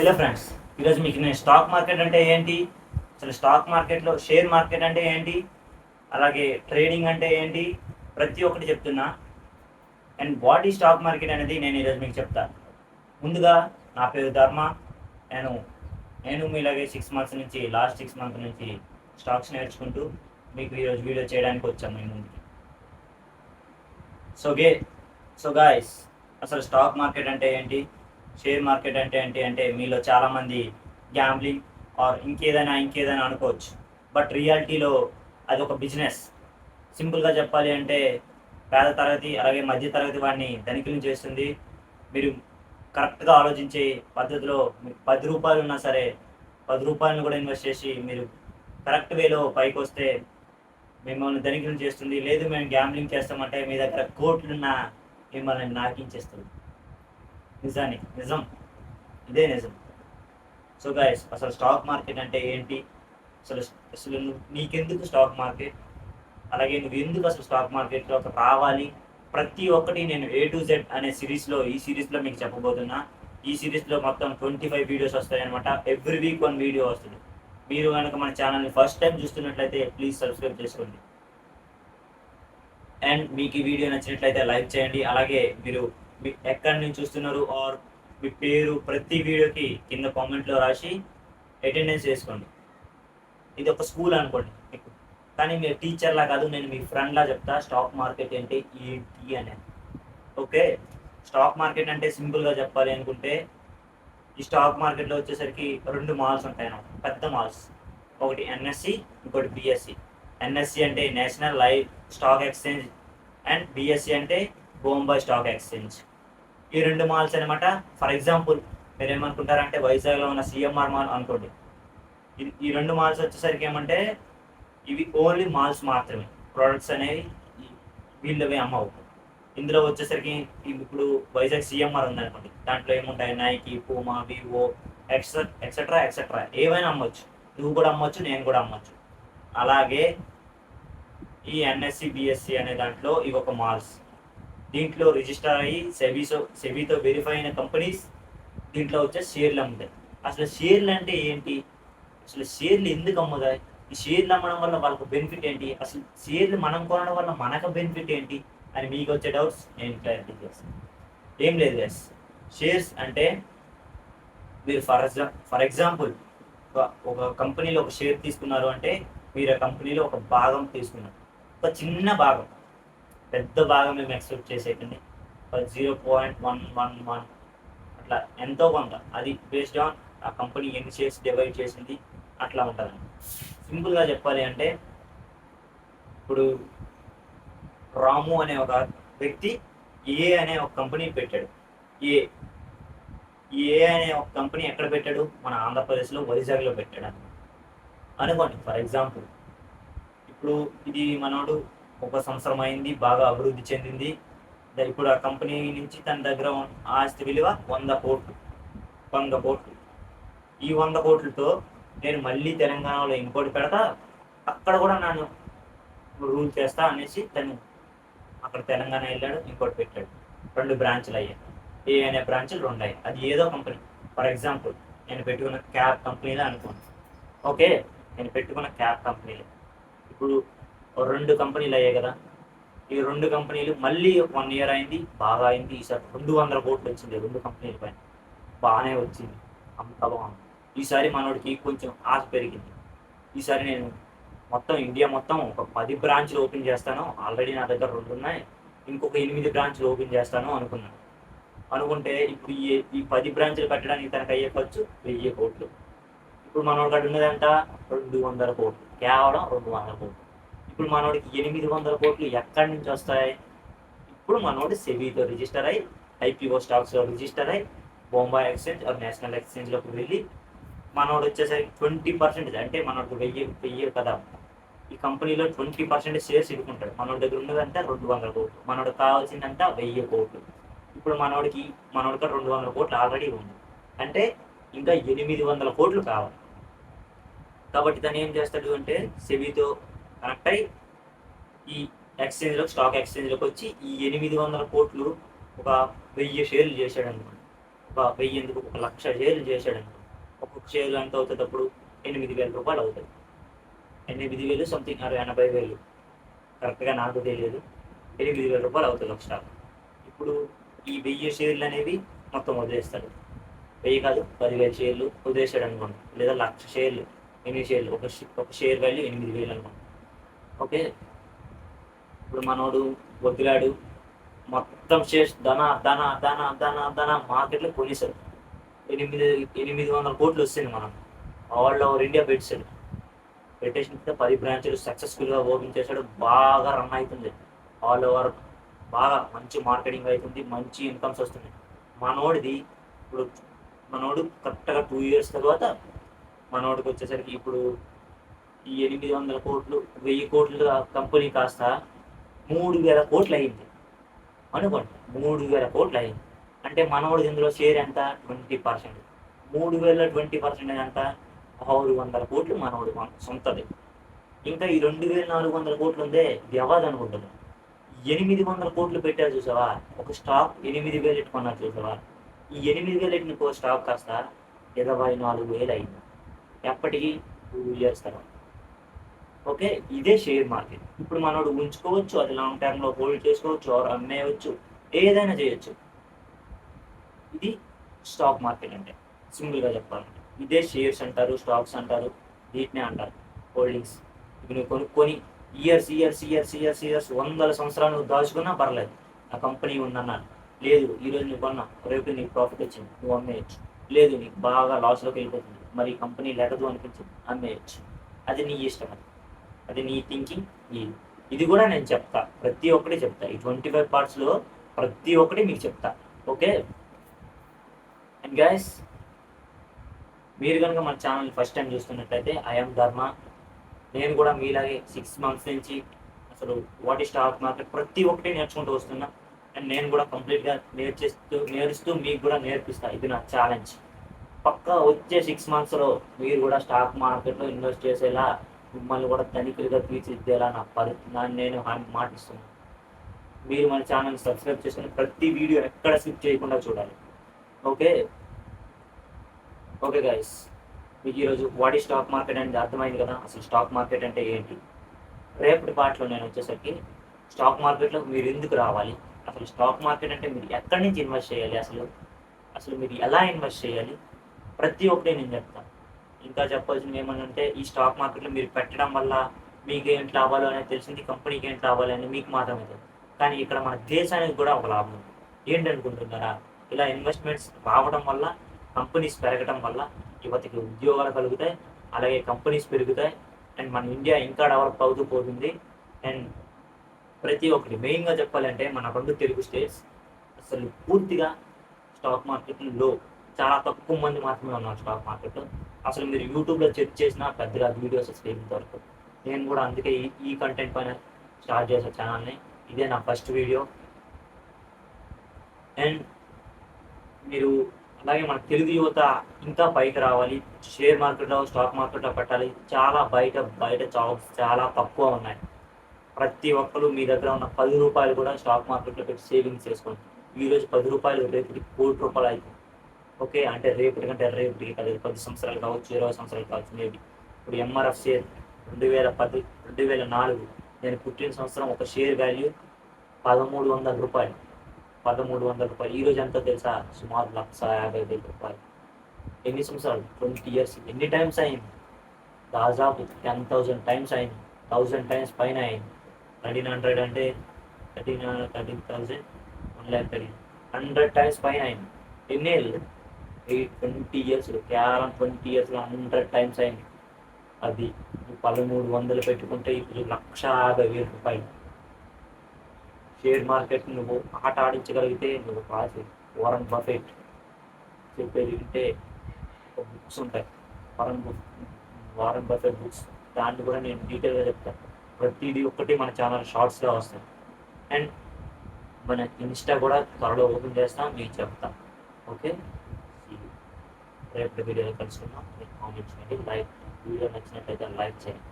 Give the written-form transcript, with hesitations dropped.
Hello friends, ఈరోజు మీకు నేను స్టాక్ మార్కెట్ అంటే ఏంటి, అసలు స్టాక్ మార్కెట్లో షేర్ మార్కెట్ అంటే ఏంటి, అలాగే ట్రేడింగ్ అంటే ఏంటి, ప్రతి ఒక్కటి చెప్తున్నా. అండ్ వాట్ ఈ స్టాక్ మార్కెట్ అనేది నేను ఈరోజు మీకు చెప్తాను. ముందుగా నా పేరు ధర్మ. నేను నేను మీలాగే 6 మంత్స్ నుంచి లాస్ట్ 6 మంత్ నుంచి స్టాక్స్ నేర్చుకుంటూ మీకు ఈరోజు వీడియో చేయడానికి వచ్చాను మీ ముందుకి. సో గాయస్, అసలు స్టాక్ మార్కెట్ అంటే ఏంటి, షేర్ మార్కెట్ అంటే ఏంటి అంటే మీలో చాలామంది గ్యాంబ్లింగ్ ఆర్ ఇంకేదైనా అనుకోవచ్చు. బట్ రియాలిటీలో అది ఒక బిజినెస్. సింపుల్గా చెప్పాలి అంటే పేద తరగతి అలాగే మధ్య తరగతి వాడిని ధనికులను చేస్తుంది. మీరు కరెక్ట్గా ఆలోచించే పద్ధతిలో మీకు 10 రూపాయలు ఉన్నా సరే 10 రూపాయలను కూడా ఇన్వెస్ట్ చేసి మీరు కరెక్ట్ వేలో పైకి వస్తే మిమ్మల్ని ధనికులను చేస్తుంది. లేదు మేము గ్యాంబ్లింగ్ చేస్తామంటే మీ దగ్గర కోట్లున్న మిమ్మల్ని నాకించేస్తుంది. నిజం, ఇదే నిజం. సో గైస్, అసలు స్టాక్ మార్కెట్ అంటే ఏంటి, అసలు అసలు నీకెందుకు స్టాక్ మార్కెట్, అలాగే నువ్వు ఎందుకు అసలు స్టాక్ మార్కెట్లో రావాలి, ప్రతి ఒక్కటి నేను A to Z అనే ఈ సిరీస్లో మీకు చెప్పబోతున్నా. ఈ సిరీస్లో మొత్తం 25 వీడియోస్ వస్తాయన్నమాట. ఎవ్రీ వీక్ 1 వీడియో వస్తుంది. మీరు కనుక మన ఛానల్ని ఫస్ట్ టైం చూస్తున్నట్లయితే ప్లీజ్ సబ్స్క్రైబ్ చేసుకోండి. అండ్ మీకు ఈ వీడియో నచ్చినట్లయితే లైక్ చేయండి. అలాగే మీరు ఎక్కడి నుంచి చూస్తున్నారు ఆర్ మీ పేరు ప్రతి వీడియోకి కింద కామెంట్లో రాసి అటెండెన్స్ చేసుకోండి. ఇది ఒక స్కూల్ అనుకోండి మీకు, కానీ మీరు టీచర్లా కాదు, నేను మీ ఫ్రెండ్లా చెప్తా స్టాక్ మార్కెట్ ఏంటి అనేది. ఓకే, స్టాక్ మార్కెట్ అంటే సింపుల్గా చెప్పాలి అనుకుంటే ఈ స్టాక్ మార్కెట్లో వచ్చేసరికి 2 మాల్స్ ఉంటాయి అన్నమాట, పెద్ద మాల్స్. ఒకటి NSE, ఇంకోటి BSE. NSE అంటే national live stock exchange and BSE అంటే బొంబాయి స్టాక్ ఎక్స్చేంజ్. ఈ 2 మాల్స్ అనమాట. ఫర్ ఎగ్జాంపుల్ మీరు ఏమనుకుంటారంటే వైజాగ్లో ఉన్న CMR మాల్ అనుకోండి. ఈ 2 మాల్స్ వచ్చేసరికి ఏమంటే ఇవి ఓన్లీ మాల్స్ మాత్రమే, ప్రోడక్ట్స్ అనేవి వీళ్ళవి అమ్మవు. ఇందులో వచ్చేసరికి ఇప్పుడు వైజాగ్ CMR ఉందనుకోండి, దాంట్లో ఏముంటాయి నైకీ, పూమా, వివో ఎక్సెట్రా ఏవైనా అమ్మొచ్చు. నువ్వు కూడా అమ్మొచ్చు, నేను కూడా అమ్మొచ్చు. అలాగే ఈ NSE BSE అనే దాంట్లో ఇవి ఒక మాల్స్. దీంట్లో రిజిస్టర్ అయ్యి సెబీతో వెరిఫై అయిన కంపెనీస్ దీంట్లో వచ్చే షేర్లు అమ్ముతాయి. అసలు షేర్లు అంటే ఏంటి, అసలు షేర్లు ఎందుకు అమ్ముతాయి, ఈ షేర్లు అమ్మడం వల్ల వాళ్ళకు బెనిఫిట్ ఏంటి, అసలు షేర్లు మనం కొనడం వల్ల మనకు బెనిఫిట్ ఏంటి అని మీకు వచ్చే డౌట్స్ నేను క్లారిఫై చేస్తాను. ఏం లేదు గైస్, షేర్స్ అంటే మీరు ఫర్ ఎగ్జాంపుల్ ఒక కంపెనీలో ఒక షేర్ తీసుకున్నారు అంటే మీరు ఆ కంపెనీలో ఒక భాగం తీసుకున్నారు. ఒక చిన్న భాగం, పెద్ద భాగం మేము ఎక్స్పెక్ట్ చేసేకండి. 0.111 అట్లా ఎంతో కొంత, అది బేస్డ్ ఆన్ ఆ కంపెనీ ఎన్ని షేర్స్ డివైడ్ చేసింది అట్లా ఉంటుందండి. సింపుల్గా చెప్పాలి అంటే ఇప్పుడు రాము అనే ఒక వ్యక్తి అనే ఒక కంపెనీ పెట్టాడు. అనే ఒక కంపెనీ ఎక్కడ పెట్టాడు, మన ఆంధ్రప్రదేశ్లో వైజాగ్లో పెట్టాడు అనుకోండి. ఫర్ ఎగ్జాంపుల్ ఇప్పుడు ఇది మనోడు 1 సంవత్సరం అయింది, బాగా అభివృద్ధి చెందింది. ఇప్పుడు ఆ కంపెనీ నుంచి తన దగ్గర ఆస్తి విలువ 100 కోట్లు. ఈ 100 కోట్లతో నేను మళ్ళీ తెలంగాణలో ఇంకోటి పెడతా, అక్కడ కూడా నన్ను రూల్ చేస్తా అనేసి తను అక్కడ తెలంగాణ వెళ్ళాడు, ఇంకోటి పెట్టాడు. 2 బ్రాంచ్లు అయ్యాయి. అనే బ్రాంచ్లు 2 అయ్యాయి. అది ఏదో కంపెనీ. ఫర్ ఎగ్జాంపుల్ నేను పెట్టుకున్న క్యాబ్ కంపెనీలో అనుకోండి. ఓకే, నేను పెట్టుకున్న క్యాబ్ కంపెనీలో ఇప్పుడు 2 కంపెనీలు అయ్యాయి కదా. ఈ 2 కంపెనీలు మళ్ళీ 1 ఇయర్ అయింది, బాగా అయింది. ఈసారి 200 కోట్లు వచ్చింది 2 కంపెనీల పైన, బాగానే వచ్చింది, అంత బాగుంది. ఈసారి మనోడికి కొంచెం ఆశ పెరిగింది. ఈసారి నేను మొత్తం ఇండియా మొత్తం ఒక 10 బ్రాంచ్లు ఓపెన్ చేస్తాను, ఆల్రెడీ నా దగ్గర 2 ఉన్నాయి, ఇంకొక 8 బ్రాంచ్లు ఓపెన్ చేస్తాను అనుకుంటే ఇప్పుడు ఈ 10 బ్రాంచ్లు కట్టడానికి తనకు అయ్యే ఖర్చు 1000 కోట్లు. ఇప్పుడు మనోడి కాడ ఉన్నదంట 200 కోట్లు, కేవలం 200 కోట్లు. ఇప్పుడు మనోడికి 800 కోట్లు ఎక్కడి నుంచి వస్తాయి? ఇప్పుడు మనోడు సెబీతో రిజిస్టర్ అయ్యి IPO స్టాక్స్లో రిజిస్టర్ అయ్యి బొంబాయి ఎక్స్చేంజ్ ఆర్ నేషనల్ ఎక్స్చేంజ్లోకి వెళ్ళి మనోడు వచ్చేసరికి 20% అంటే మనోడికి 1000 కదా, ఈ కంపెనీలో 20% షేర్స్ ఇడుకుంటాడు. మనోడి దగ్గర ఉన్నదంటే 200 కోట్లు, మనోడికి కావాల్సిందంట 1000 కోట్లు. ఇప్పుడు మనోడికి 200 కోట్లు ఆల్రెడీ ఉంది, అంటే ఇంకా 800 కోట్లు కావాలి. కాబట్టి తను ఏం చేస్తాడు అంటే సెబీతో కనెక్ట్ అయ్యి ఈ స్టాక్ ఎక్స్చేంజ్లోకి వచ్చి ఈ 800 కోట్లు ఒక 1000 షేర్లు చేశాడు అనుకోండి. ఒక 1000 ఎందుకు ఒక 1,00,000 షేర్లు చేశాడనుకో, ఒక్కొక్క షేర్ ఎంత అవుతుంది అప్పుడు? రూ. 8,000 అవుతుంది. 8,000 సంథింగ్ 80,000 కరెక్ట్‌గా నాకు తెలియదు. రూ. 8,000 అవుతుంది ఒక స్టాక్. ఇప్పుడు ఈ 1000 షేర్లు అనేవి మొత్తం వదిలేస్తాడు. 1000 కాదు 10,000 షేర్లు వదిలేసాడు అనుకోండి, లేదా 1,00,000 షేర్లు, ఎన్ని షేర్లు, ఒక షేర్ వాల్యూ 8,000 అనుకోండి. ఓకే, ఇప్పుడు మనోడు వదిలాడు, మొత్తం షేర్స్ ధన ధన ధన ధన ధన మార్కెట్లో కొనేసాడు. 800 కోట్లు వస్తుంది. మనం ఆల్ ఓవర్ ఇండియా పెట్టాడు. పెట్టేసిన 10 బ్రాంచ్లు సక్సెస్ఫుల్గా ఓపెన్ చేశాడు. బాగా రన్ అవుతుంది ఆల్ ఓవర్, బాగా మంచి మార్కెటింగ్ అవుతుంది, మంచి ఇన్కమ్స్ వస్తున్నాయి. మనోడిది ఇప్పుడు మనోడు కరెక్ట్గా 2 ఇయర్స్ తర్వాత మనోడికి వచ్చేసరికి ఇప్పుడు ఈ 800 కోట్లు 1000 కోట్ల కంపెనీ కాస్త 3,000 కోట్లు అయింది అనుకోండి. 3,000 కోట్లు అయింది అంటే మనోడిది ఇందులో షేర్ ఎంత? 20%. 3,000 20% ఎంత? 600 కోట్లు మనోడు సొంతది. ఇంకా ఈ 2,400 కోట్లు ఉందే వ్యవధి అనుకుంటున్నాను. 800 కోట్లు పెట్టారు చూసావా, ఒక స్టాక్ 8,000 పెట్టుకున్నారు చూసావా, ఈ 8,000 పెట్టిన స్టాక్ కాస్త 24,000 అయింది. ఎప్పటికీ 2 ఇయర్స్ తర్వాత. ఓకే, ఇదే షేర్ మార్కెట్. ఇప్పుడు మనోడు ఉంచుకోవచ్చు, అది లాంగ్ టర్మ్లో హోల్డ్ చేసుకోవచ్చు, ఆర్ అమ్మేయవచ్చు, ఏదైనా చేయొచ్చు. ఇది స్టాక్ మార్కెట్ అంటే సింపుల్గా చెప్పాలంటే. ఇదే షేర్స్ అంటారు, స్టాక్స్ అంటారు, వీటినే అంటారు హోల్డింగ్స్. ఇప్పుడు నువ్వు కొనుక్కొని ఇయర్స్ 100 సంవత్సరాలు నువ్వు దాచుకున్నా పర్లేదు, ఆ కంపెనీ ఉందన్నాను. లేదు ఈరోజు నువ్వు కొన్నా, రేపు నీకు ప్రాఫిట్ వచ్చింది, నువ్వు అమ్మేయచ్చు. లేదు నీకు బాగా లాస్లోకి వెళ్ళిపోతుంది, మరి కంపెనీ లేకదు అనిపించింది, అమ్మేయచ్చు. అది నీ ఇష్టం, అది నీ థింకింగ్. ఇది కూడా నేను చెప్తా, ప్రతి ఒక్కటి చెప్తా. ఈ 25 పార్ట్స్లో ప్రతి ఒక్కటి మీకు చెప్తా. ఓకే, అండ్ గైస్, మీరు కనుక మన ఛానల్ ఫస్ట్ టైం చూస్తున్నట్లయితే ఐఎమ్ ధర్మ. నేను కూడా మీలాగే 6 months నుంచి అసలు వాట్ ఈ స్టాక్ మార్కెట్ ప్రతి ఒక్కటి నేర్చుకుంటూ వస్తున్నా. అండ్ నేను కూడా కంప్లీట్గా నేర్చుతూ మీకు కూడా నేర్పిస్తా. ఇది నా ఛాలెంజ్. పక్కా వచ్చే 6 monthsలో మీరు కూడా స్టాక్ మార్కెట్లో ఇన్వెస్ట్ చేసేలా, మిమ్మల్ని కూడా ధనికులుగా తీర్చిదిద్దేలా నేను మాటిస్తున్నాను. మీరు మన ఛానల్ సబ్స్క్రైబ్ చేసుకుని ప్రతి వీడియో ఎక్కడ స్కిప్ చేయకుండా చూడాలి. ఓకే ఓకే గైస్, మీకు ఈరోజు వాట్ ఈ స్టాక్ మార్కెట్ అనేది అర్థమైంది కదా. అసలు స్టాక్ మార్కెట్ అంటే ఏంటి? రేపటి పార్ట్లో నేను వచ్చేసరికి స్టాక్ మార్కెట్లో మీరు ఎందుకు రావాలి, అసలు స్టాక్ మార్కెట్ అంటే మీరు ఎక్కడి నుంచి ఇన్వెస్ట్ చేయాలి, అసలు మీరు ఎలా ఇన్వెస్ట్ చేయాలి, ప్రతి ఒక్కటి నేను చెప్తాను. ఇంకా చెప్పాల్సింది ఏమనంటే, ఈ స్టాక్ మార్కెట్లో మీరు పెట్టడం వల్ల మీకు ఏంటి లాభాలు అనేది తెలిసింది, కంపెనీకి ఏంటి లాభాలు అనేది మీకు మాత్రమే తెలుసు. కానీ ఇక్కడ మన దేశానికి కూడా ఒక లాభం ఉంది. ఏంటనుకుంటున్నారా? ఇలా ఇన్వెస్ట్మెంట్స్ రావడం వల్ల, కంపెనీస్ పెరగడం వల్ల యువతకి ఉద్యోగాలు కలుగుతాయి, అలాగే కంపెనీస్ పెరుగుతాయి, అండ్ మన ఇండియా ఇంకా డెవలప్ అవుతూ పోతుంది. అండ్ ప్రతి ఒక్కటి మెయిన్గా చెప్పాలంటే మన 2 తెలుగు స్టేట్స్ అసలు పూర్తిగా స్టాక్ మార్కెట్లో చాలా తక్కువ మంది మాత్రమే ఉన్నారు స్టాక్ మార్కెట్లో. అసలు మీరు యూట్యూబ్లో చెక్ చేసినా పెద్దగా వీడియోస్ వస్తాయి వరకు. నేను కూడా అందుకే ఈ కంటెంట్ పైన స్టార్ట్ చేసే ఛానల్ని. ఇదే నా ఫస్ట్ వీడియో. అండ్ మీరు అలాగే మన తెలుగు యువత ఇంకా పైకి రావాలి, షేర్ మార్కెట్లో స్టాక్ మార్కెట్లో పెట్టాలి. చాలా బయట జాబ్స్ చాలా తక్కువ ఉన్నాయి. ప్రతి ఒక్కరు మీ దగ్గర ఉన్న 10 రూపాయలు కూడా స్టాక్ మార్కెట్లో పెట్టి సేవింగ్స్ చేసుకోండి. ఈరోజు 10 రూపాయలు రేపటికి ₹1,00,00,000 అవుతుంది. ఓకే, అంటే రేపటికి 10 సంవత్సరాలు కావచ్చు, 20 సంవత్సరాలు కావచ్చు మేబీ. ఇప్పుడు ఎంఆర్ఎఫ్ షేర్ 2004 నేను పుట్టిన సంవత్సరం ఒక షేర్ వాల్యూ ₹1,300. ₹1,300 ఈరోజు ఎంతో తెలుసా? సుమారు ₹1,50,000. ఎన్ని సంవత్సరాలు? 20 years. ఎన్ని టైమ్స్ అయింది? దాదాపు 10,000 times అయింది. 1,000 times పైన అయింది. 1,300 అంటే 13,000 1,30,000 100 times పైన అయింది. ఎన్నేళ్ళు? 20 years. కేవలం 20 yearsలో 100 times అయింది. అది 1,300 పెట్టుకుంటే ఇప్పుడు ₹1,50,000. షేర్ మార్కెట్ నువ్వు ఆట ఆడించగలిగితే నువ్వు కాదు. వారన్ బఫెట్ చెప్పేది వింటే బుక్స్ ఉంటాయి, వారన్ బఫెట్ బుక్స్. దాన్ని కూడా నేను డీటెయిల్గా చెప్తాను. ప్రతిదీ ఒక్కటి మన ఛానల్ షార్ట్స్గా వస్తాయి. అండ్ మన ఇన్స్టా కూడా త్వరలో ఓపెన్ చేస్తాం, మీకు చెప్తాం. ఓకే, రేపు వీడియోలో కలుసుకుందాం. మీరు కామెంట్ చేయండి, వీడియో నచ్చినట్లయితే లైక్ చేయండి.